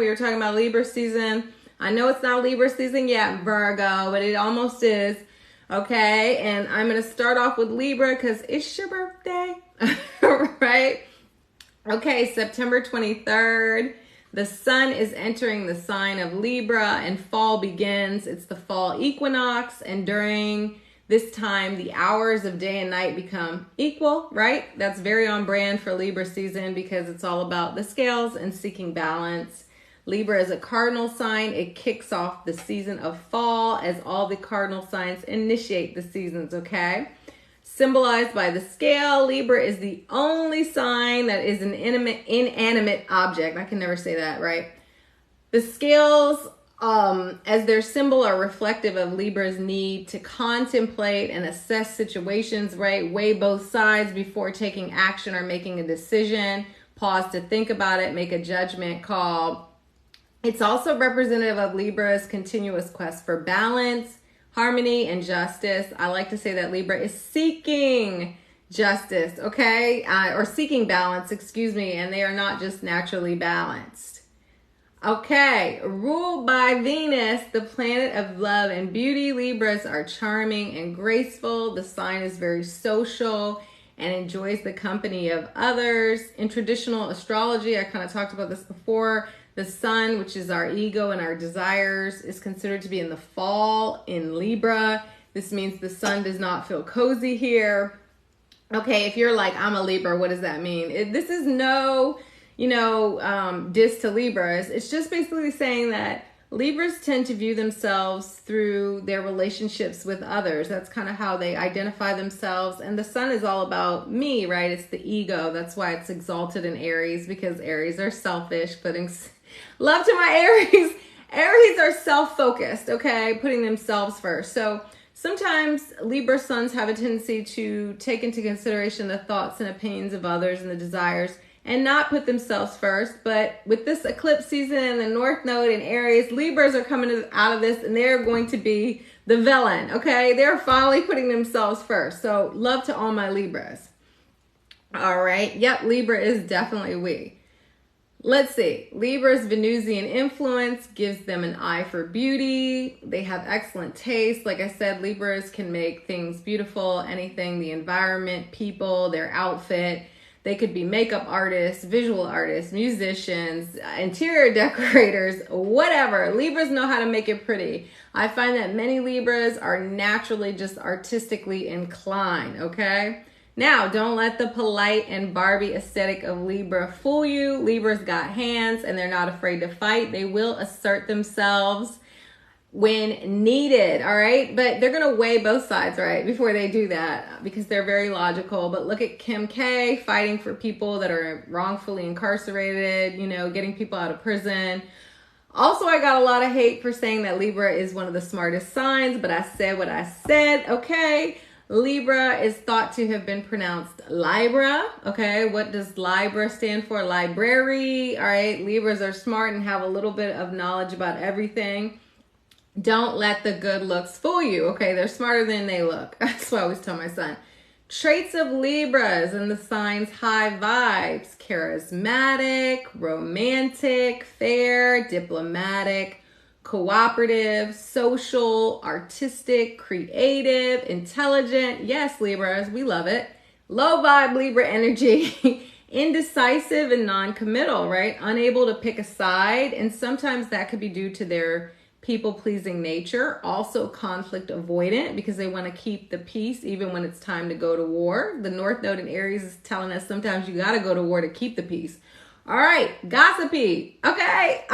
We were talking about Libra season. I know it's not Libra season yet, Virgo, but it almost is. Okay, and I'm going to start off with Libra because it's your birthday, right? Okay, September 23rd. The sun is entering the sign of Libra and fall begins. It's the fall equinox, and during this time, the hours of day and night become equal, right? That's very on brand for Libra season because it's all about the scales and seeking balance. Libra is a cardinal sign. It kicks off the season of fall as all the cardinal signs initiate the seasons, okay? Symbolized by the scale, Libra is the only sign that is an inanimate object. I can never say that, right? The scales, as their symbol, are reflective of Libra's need to contemplate and assess situations, right? Weigh both sides before taking action or making a decision. Pause to think about it, make a judgment call. It's also representative of Libra's continuous quest for balance, harmony, and justice. I like to say that Libra is seeking justice, okay? Or seeking balance, excuse me, and they are not just naturally balanced. Okay, ruled by Venus, the planet of love and beauty, Libras are charming and graceful. The sign is very social and enjoys the company of others. In traditional astrology, I kind of talked about this before, the sun, which is our ego and our desires, is considered to be in the fall in Libra. This means the sun does not feel cozy here. Okay, if you're like, I'm a Libra, what does that mean? This is no diss to Libras. It's just basically saying that Libras tend to view themselves through their relationships with others. That's kind of how they identify themselves. And the sun is all about me, right? It's the ego. That's why it's exalted in Aries, because Aries are selfish, putting love to my Aries. Aries are self-focused, okay? Putting themselves first. So sometimes Libra suns have a tendency to take into consideration the thoughts and opinions of others and the desires and not put themselves first. But with this eclipse season and the North Node in Aries, Libras are coming out of this and they're going to be the villain, okay? They're finally putting themselves first. So love to all my Libras. All right. Yep, Libra is definitely we. Let's see. Libra's Venusian influence gives them an eye for beauty. They have excellent taste. Like I said, Libras can make things beautiful, anything, the environment, people, their outfit. They could be makeup artists, visual artists, musicians, interior decorators, whatever. Libras know how to make it pretty. I find that many Libras are naturally just artistically inclined, okay? Now, don't let the polite and Barbie aesthetic of Libra fool you. Libra's got hands and they're not afraid to fight. They will assert themselves when needed, all right? But they're going to weigh both sides, right, before they do that because they're very logical. But look at Kim K fighting for people that are wrongfully incarcerated, getting people out of prison. Also, I got a lot of hate for saying that Libra is one of the smartest signs, but I said what I said, okay? Libra is thought to have been pronounced Libra, okay? What does Libra stand for? Library, all right? Libras are smart and have a little bit of knowledge about everything. Don't let the good looks fool you, okay? They're smarter than they look. That's what I always tell my son. Traits of Libras and the signs: high vibes, charismatic, romantic, fair, diplomatic, cooperative, social, artistic, creative, intelligent. Yes, Libras, we love it. Low vibe Libra energy. Indecisive and non-committal, right? Unable to pick a side. And sometimes that could be due to their people-pleasing nature. Also conflict avoidant because they want to keep the peace even when it's time to go to war. The North Node in Aries is telling us sometimes you got to go to war to keep the peace. All right, gossipy. Okay,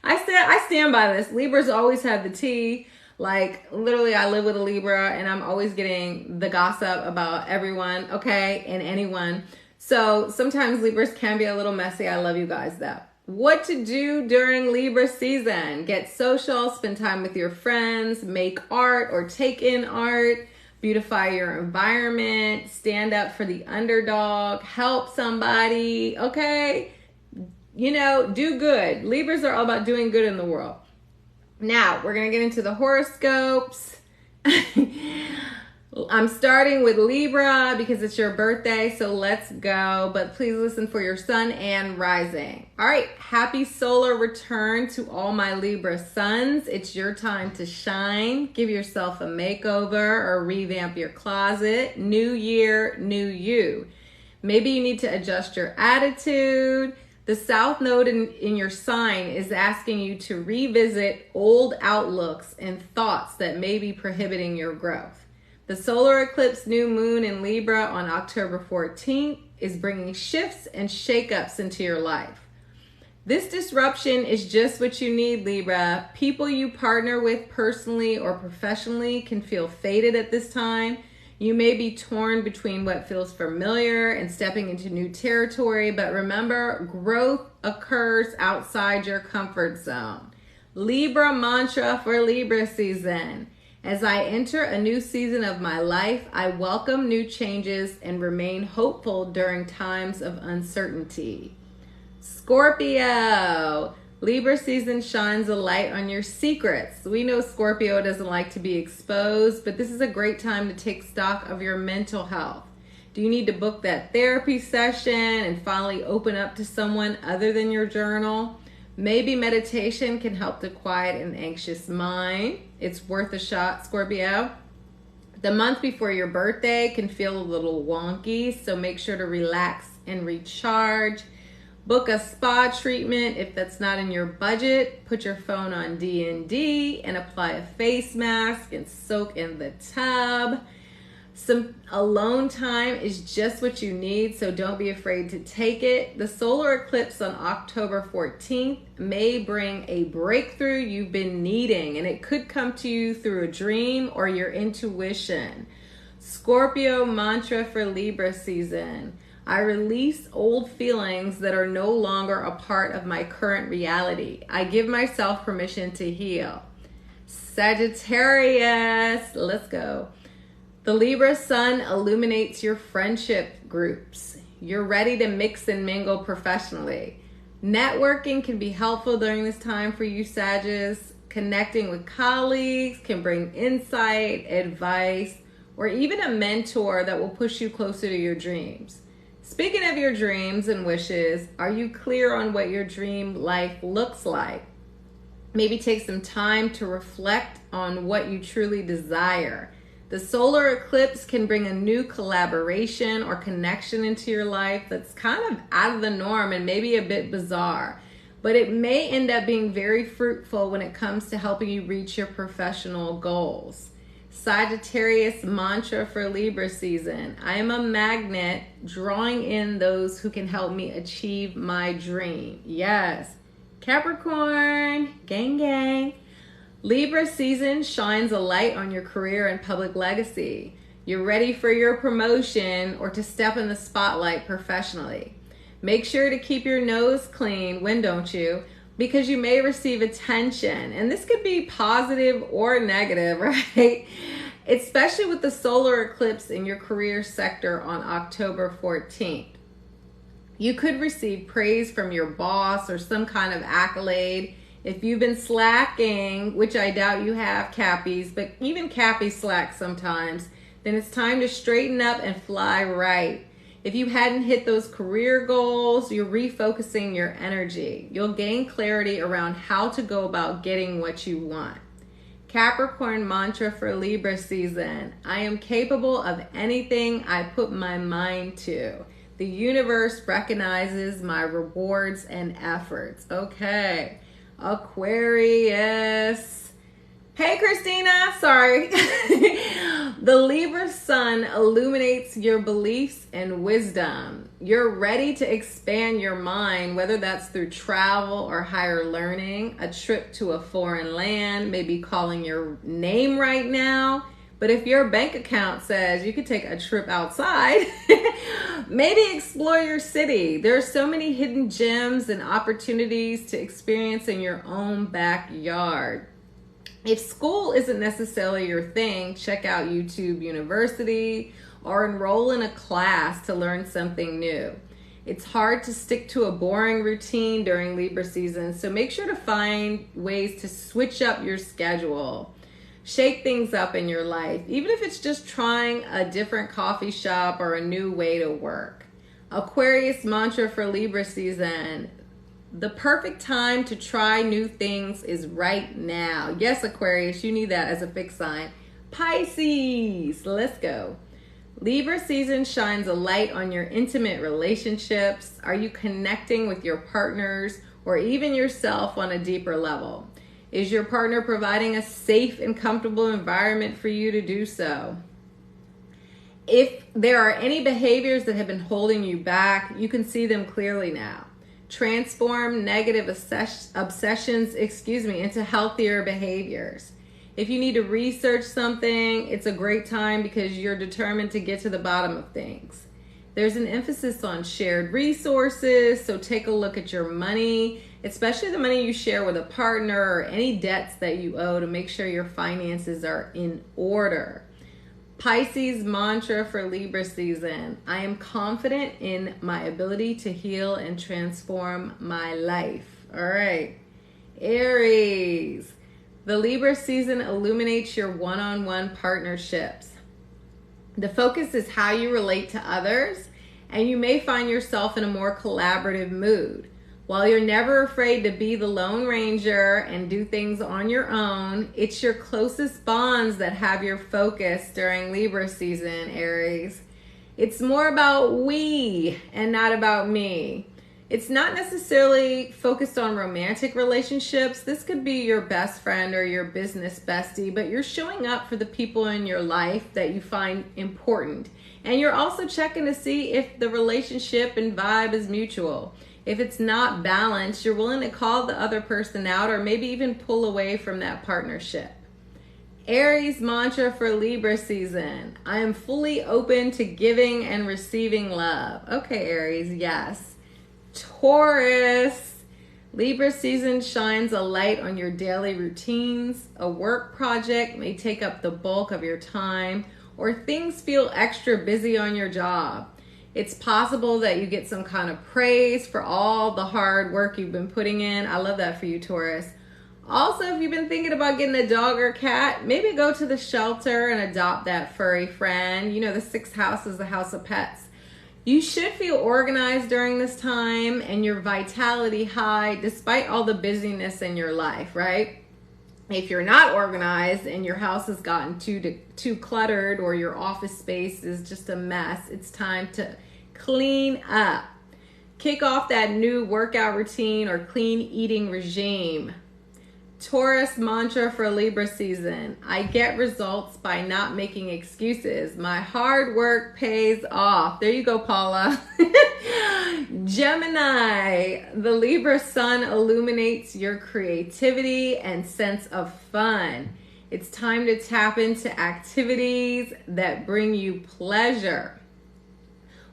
I stand by this. Libras always have the tea. Like literally I live with a Libra and I'm always getting the gossip about everyone, okay, and anyone. So sometimes Libras can be a little messy. I love you guys though. What to do during Libra season: get social, spend time with your friends, make art or take in art, beautify your environment, stand up for the underdog, help somebody, okay? Do good. Libras are all about doing good in the world. Now, we're going to get into the horoscopes. I'm starting with Libra because it's your birthday, so let's go. But please listen for your sun and rising. All right, happy solar return to all my Libra suns. It's your time to shine. Give yourself a makeover or revamp your closet. New year, new you. Maybe you need to adjust your attitude. The South Node in your sign is asking you to revisit old outlooks and thoughts that may be prohibiting your growth. The solar eclipse new moon in Libra on October 14th is bringing shifts and shakeups into your life. This disruption is just what you need, Libra. People you partner with personally or professionally can feel faded at this time. You may be torn between what feels familiar and stepping into new territory, but remember, growth occurs outside your comfort zone. Libra mantra for Libra season. As I enter a new season of my life, I welcome new changes and remain hopeful during times of uncertainty. Scorpio, Libra season shines a light on your secrets. We know Scorpio doesn't like to be exposed, but this is a great time to take stock of your mental health. Do you need to book that therapy session and finally open up to someone other than your journal? Maybe meditation can help to quiet an anxious mind. It's worth a shot, Scorpio. The month before your birthday can feel a little wonky, so make sure to relax and recharge. Book a spa treatment if that's not in your budget. Put your phone on D&D and apply a face mask and soak in the tub. Some alone time is just what you need, so don't be afraid to take it. The solar eclipse on October 14th may bring a breakthrough you've been needing, and it could come to you through a dream or your intuition. Scorpio mantra for Libra season. I release old feelings that are no longer a part of my current reality. I give myself permission to heal. Sagittarius, let's go. The Libra sun illuminates your friendship groups. You're ready to mix and mingle professionally. Networking can be helpful during this time for you, Sagittarius. Connecting with colleagues can bring insight, advice, or even a mentor that will push you closer to your dreams. Speaking of your dreams and wishes, are you clear on what your dream life looks like? Maybe take some time to reflect on what you truly desire. The solar eclipse can bring a new collaboration or connection into your life that's kind of out of the norm and maybe a bit bizarre, but it may end up being very fruitful when it comes to helping you reach your professional goals. Sagittarius mantra for Libra season. I am a magnet drawing in those who can help me achieve my dream. Yes. Capricorn, gang, gang. Libra season shines a light on your career and public legacy. You're ready for your promotion or to step in the spotlight professionally. Make sure to keep your nose clean, when don't you? Because you may receive attention, and this could be positive or negative, right? Especially with the solar eclipse in your career sector on October 14th. You could receive praise from your boss or some kind of accolade. If you've been slacking, which I doubt you have, Cappies, but even Cappies slack sometimes, then it's time to straighten up and fly right. If you hadn't hit those career goals, you're refocusing your energy. You'll gain clarity around how to go about getting what you want. Capricorn mantra for Libra season. I am capable of anything I put my mind to. The universe recognizes my rewards and efforts. Okay. Aquarius. Hey, Christina. Sorry. The Libra sun illuminates your beliefs and wisdom. You're ready to expand your mind, whether that's through travel or higher learning, a trip to a foreign land, maybe calling your name right now. But if your bank account says you could take a trip outside, maybe explore your city. There are so many hidden gems and opportunities to experience in your own backyard. If school isn't necessarily your thing, check out YouTube University or enroll in a class to learn something new. It's hard to stick to a boring routine during Libra season, so make sure to find ways to switch up your schedule. Shake things up in your life, even if it's just trying a different coffee shop or a new way to work. Aquarius mantra for Libra season. The perfect time to try new things is right now. Yes, Aquarius, you need that as a fixed sign. Pisces, let's go. Libra season shines a light on your intimate relationships. Are you connecting with your partners or even yourself on a deeper level? Is your partner providing a safe and comfortable environment for you to do so? If there are any behaviors that have been holding you back, you can see them clearly now. Transform negative obsessions, into healthier behaviors. If you need to research something, it's a great time because you're determined to get to the bottom of things. There's an emphasis on shared resources, so take a look at your money, especially the money you share with a partner or any debts that you owe, to make sure your finances are in order. Pisces mantra for Libra season. I am confident in my ability to heal and transform my life. All right. Aries. The Libra season illuminates your one-on-one partnerships. The focus is how you relate to others, and you may find yourself in a more collaborative mood. While you're never afraid to be the Lone Ranger and do things on your own, it's your closest bonds that have your focus during Libra season, Aries. It's more about we and not about me. It's not necessarily focused on romantic relationships. This could be your best friend or your business bestie, but you're showing up for the people in your life that you find important. And you're also checking to see if the relationship and vibe is mutual. If it's not balanced, you're willing to call the other person out or maybe even pull away from that partnership. Aries mantra for Libra season. I am fully open to giving and receiving love. Okay, Aries, yes. Taurus. Libra season shines a light on your daily routines. A work project may take up the bulk of your time, or things feel extra busy on your job. It's possible that you get some kind of praise for all the hard work you've been putting in. I love that for you, Taurus. Also, if you've been thinking about getting a dog or cat, maybe go to the shelter and adopt that furry friend. You know, the sixth house is the house of pets. You should feel organized during this time and your vitality high despite all the busyness in your life, right? If you're not organized and your house has gotten too cluttered or your office space is just a mess, it's time to clean up. Kick off that new workout routine or clean eating regime. Taurus mantra for Libra season. I get results by not making excuses. My hard work pays off. There you go, Paula. Gemini. The Libra sun illuminates your creativity and sense of fun. It's time to tap into activities that bring you pleasure.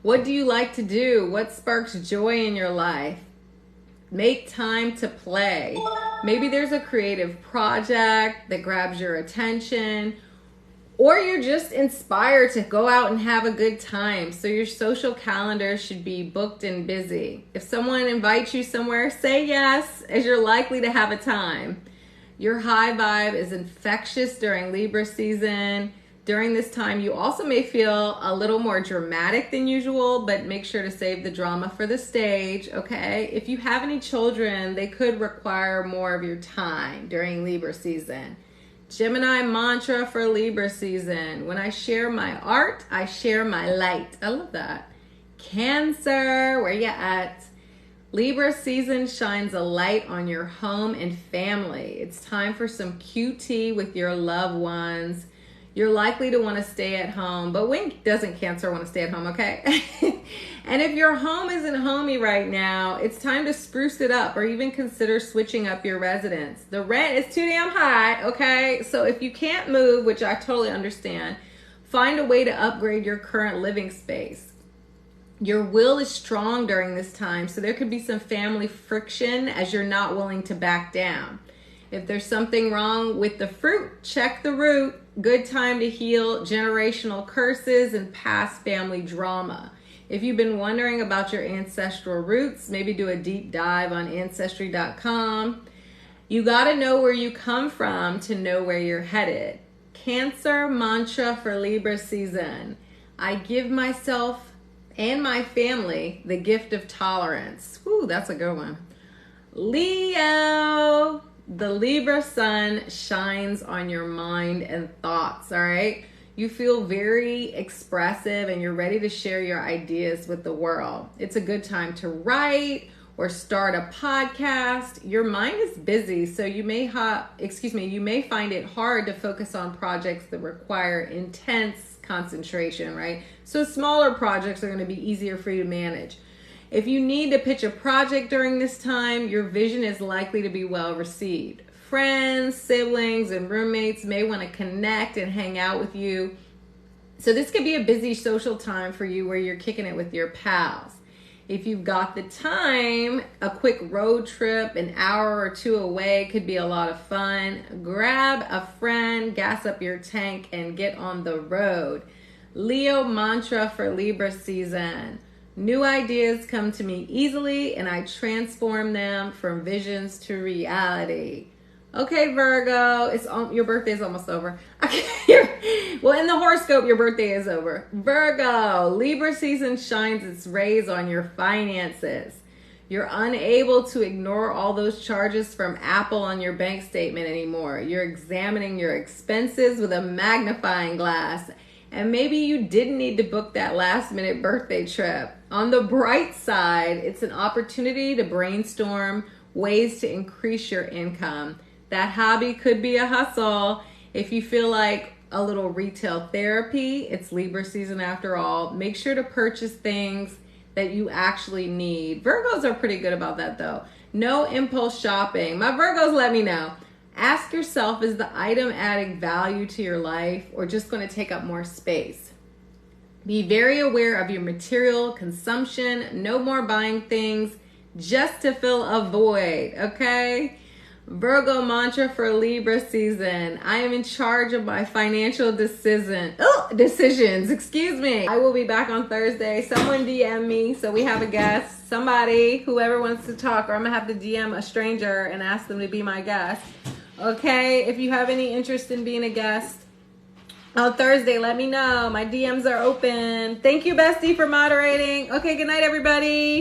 What do you like to do? What sparks joy in your life? Make time to play. Maybe there's a creative project that grabs your attention, or you're just inspired to go out and have a good time. So your social calendar should be booked and busy. If someone invites you somewhere, say yes, as you're likely to have a time. Your high vibe is infectious during Libra season. During this time, you also may feel a little more dramatic than usual, but make sure to save the drama for the stage, okay? If you have any children, they could require more of your time during Libra season. Gemini mantra for Libra season. When I share my art, I share my light. I love that. Cancer, where you at? Libra season shines a light on your home and family. It's time for some QT with your loved ones. You're likely to want to stay at home, but when doesn't Cancer want to stay at home, okay? And if your home isn't homey right now, it's time to spruce it up or even consider switching up your residence. The rent is too damn high, okay? So if you can't move, which I totally understand, find a way to upgrade your current living space. Your will is strong during this time, so there could be some family friction as you're not willing to back down. If there's something wrong with the fruit, check the root. Good time to heal generational curses and past family drama. If you've been wondering about your ancestral roots, maybe do a deep dive on Ancestry.com. You got to know where you come from to know where you're headed. Cancer mantra for Libra season. I give myself and my family the gift of tolerance. Ooh, that's a good one. Leo, the Libra sun shines on your mind and thoughts, all right? You feel very expressive and you're ready to share your ideas with the world. It's a good time to write or start a podcast. Your mind is busy, so you may find it hard to focus on projects that require intense concentration, right? So smaller projects are going to be easier for you to manage. If you need to pitch a project during this time, your vision is likely to be well received. Friends, siblings, and roommates may want to connect and hang out with you. So this could be a busy social time for you where you're kicking it with your pals. If you've got the time, a quick road trip, an hour or two away could be a lot of fun. Grab a friend, gas up your tank, and get on the road. Leo mantra for Libra season. New ideas come to me easily and I transform them from visions to reality. Okay, Virgo, your birthday is almost over. Well, in the horoscope, your birthday is over. Virgo, Libra season shines its rays on your finances. You're unable to ignore all those charges from Apple on your bank statement anymore. You're examining your expenses with a magnifying glass. And maybe you didn't need to book that last minute birthday trip. On the bright side, it's an opportunity to brainstorm ways to increase your income. That hobby could be a hustle. If you feel like a little retail therapy, it's Libra season after all. Make sure to purchase things that you actually need. Virgos are pretty good about that though. No impulse shopping. My Virgos, let me know. Ask yourself, is the item adding value to your life or just going to take up more space? Be very aware of your material consumption. No more buying things just to fill a void, okay? Virgo mantra for Libra season. I am in charge of my financial decisions. I will be back on Thursday. Someone DM me so we have a guest. Somebody, whoever wants to talk, or I'm going to have to DM a stranger and ask them to be my guest. Okay, if you have any interest in being a guest on Thursday, let me know. My DMs are open. Thank you, Bestie, for moderating. Okay, good night, everybody.